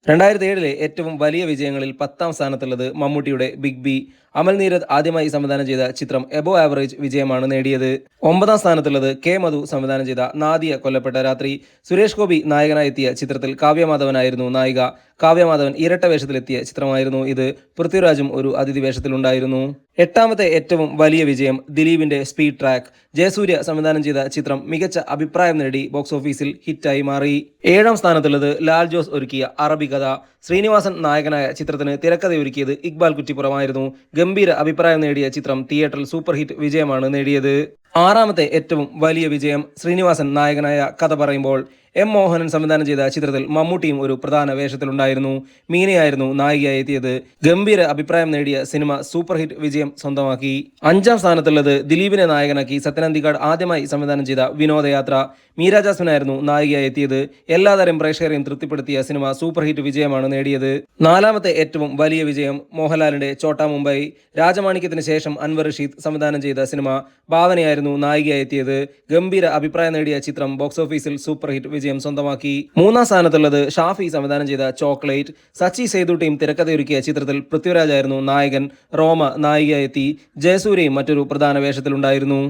2007 ഏറ്റവും വലിയ വിജയങ്ങളിൽ 10ാം സ്ഥാനത്തുള്ളത് മമ്മൂട്ടിയുടെ ബിഗ് ബി. അമൽ നീരദ് ആദ്യമായി സംവിധാനം ചെയ്ത ചിത്രം എബോ ആവറേജ് വിജയമാണ് നേടിയത്. 9ാം സ്ഥാനത്തുള്ളത് കെ മധു സംവിധാനം ചെയ്ത നാദിയ കൊല്ലപ്പെട്ട രാത്രി. സുരേഷ് ഗോപി നായകനായെത്തിയ ചിത്രത്തിൽ കാവ്യമാധവനായിരുന്നു നായിക. കാവ്യമാധവൻ ഇരട്ട വേഷത്തിലെത്തിയ ചിത്രമായിരുന്നു ഇത്. പൃഥ്വിരാജും ഒരു അതിഥി വേഷത്തിലുണ്ടായിരുന്നു. 8ാമത്തെ ഏറ്റവും വലിയ വിജയം ദിലീപിന്റെ സ്പീഡ് ട്രാക്ക്. ജയസൂര്യ സംവിധാനം ചെയ്ത ചിത്രം മികച്ച അഭിപ്രായം നേടി ബോക്സ് ഓഫീസിൽ ഹിറ്റായി മാറി. 7ാം സ്ഥാനത്തുള്ളത് ലാൽ ജോസ് ഒരുക്കിയ അറബി കഥ. ശ്രീനിവാസൻ നായകനായ ചിത്രത്തിന് തിരക്കഥയൊരുക്കിയത് ഇക്ബാൽ കുറ്റിപ്പുറമായിരുന്നു. ഗംഭീര അഭിപ്രായം നേടിയ ചിത്രം തിയേറ്ററിൽ സൂപ്പർ ഹിറ്റ് വിജയമാണ് നേടിയത്. 6ാമത്തെ ഏറ്റവും വലിയ വിജയം ശ്രീനിവാസൻ നായകനായ കഥ പറയുമ്പോൾ. എം മോഹനൻ സംവിധാനം ചെയ്ത ചിത്രത്തിൽ മമ്മൂട്ടിയും ഒരു പ്രധാന വേഷത്തിലുണ്ടായിരുന്നു. മീനയായിരുന്നു നായികയായി എത്തിയത്. ഗംഭീര അഭിപ്രായം നേടിയ സിനിമ സൂപ്പർ ഹിറ്റ് വിജയം സ്വന്തമാക്കി. 5ാം സ്ഥാനത്തുള്ളത് ദിലീപിനെ നായകനാക്കി സത്യൻ അന്തിക്കാട് ആദ്യമായി സംവിധാനം ചെയ്ത വിനോദയാത്ര. മീര ജാസ്മിനായിരുന്നു നായികയായി എത്തിയത്. എല്ലാതരം പ്രേക്ഷകരെയും തൃപ്തിപ്പെടുത്തിയ സിനിമ സൂപ്പർ ഹിറ്റ് വിജയമാണ് നേടിയത്. 4ാമത്തെ ഏറ്റവും വലിയ വിജയം മോഹൻലാലിന്റെ ചോട്ടാ മുംബൈ. രാജമാണിക്യത്തിന് ശേഷം അൻവർ റഷീദ് സംവിധാനം ചെയ്ത സിനിമ ഭാവനയായിരുന്നു നായികയായി എത്തിയത്. ഗംഭീര അഭിപ്രായം നേടിയ ചിത്രം ബോക്സ് ഓഫീസിൽ സൂപ്പർ ഹിറ്റ് വിജയം സ്വന്തമാക്കി. 3ാം സ്ഥാനത്തുള്ളത് ഷാഫി സംവിധാനം ചെയ്ത ചോക്ലേറ്റ്. സച്ചി സേതുട്ടിയും തിരക്കഥയൊരുക്കിയ ചിത്രത്തിൽ പൃഥ്വിരാജായിരുന്നു നായകൻ. റോമ നായികയായി എത്തി. ജയസൂര്യയും മറ്റൊരു പ്രധാന വേഷത്തിലുണ്ടായിരുന്നു.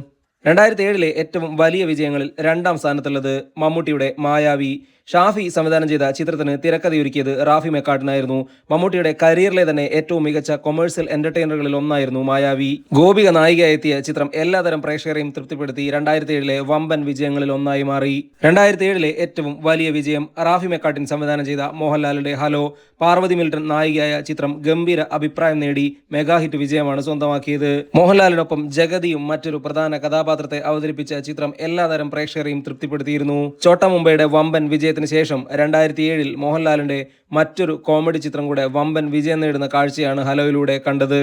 2007 ഏറ്റവും വലിയ വിജയങ്ങളിൽ 2ാം സ്ഥാനത്തുള്ളത് മമ്മൂട്ടിയുടെ മായാവി. ഷാഫി സംവിധാനം ചെയ്ത ചിത്രത്തിന് തിരക്കഥയൊരുക്കിയത് റാഫി മെക്കാട്ടിനായിരുന്നു. മമ്മൂട്ടിയുടെ കരിയറിലെ തന്നെ ഏറ്റവും മികച്ച കൊമേഴ്സ്യൽ എന്റർടൈനറുകളിൽ ഒന്നായിരുന്നു മായാവി. ഗോപിക നായികയെത്തിയ ചിത്രം എല്ലാതരം പ്രേക്ഷകരെയും തൃപ്തിപ്പെടുത്തി 2007 വമ്പൻ വിജയങ്ങളിൽ ഒന്നായി മാറി. 2007 ഏറ്റവും വലിയ വിജയം റാഫി മെക്കാട്ടിൻ സംവിധാനം ചെയ്ത മോഹൻലാലിന്റെ ഹലോ. പാർവതി മിൽട്ടൺ നായികയായ ചിത്രം ഗംഭീര അഭിപ്രായം നേടി മെഗാ ഹിറ്റ് വിജയമാണ് സ്വന്തമാക്കിയത്. മോഹൻലാലിനൊപ്പം ജഗതിയും മറ്റൊരു പ്രധാന കഥാപാത്രത്തെ അവതരിപ്പിച്ച ചിത്രം എല്ലാതരം പ്രേക്ഷകരെയും തൃപ്തിപ്പെടുത്തിയിരുന്നു. ചോട്ടാ മുംബൈയുടെ വമ്പൻ വിജയത്തിന് ശേഷം 2007 മോഹൻലാലിന്റെ മറ്റൊരു കോമഡി ചിത്രം കൂടെ വമ്പൻ വിജയം നേടുന്ന കാഴ്ചയാണ് ഹലോയിലൂടെ കണ്ടത്.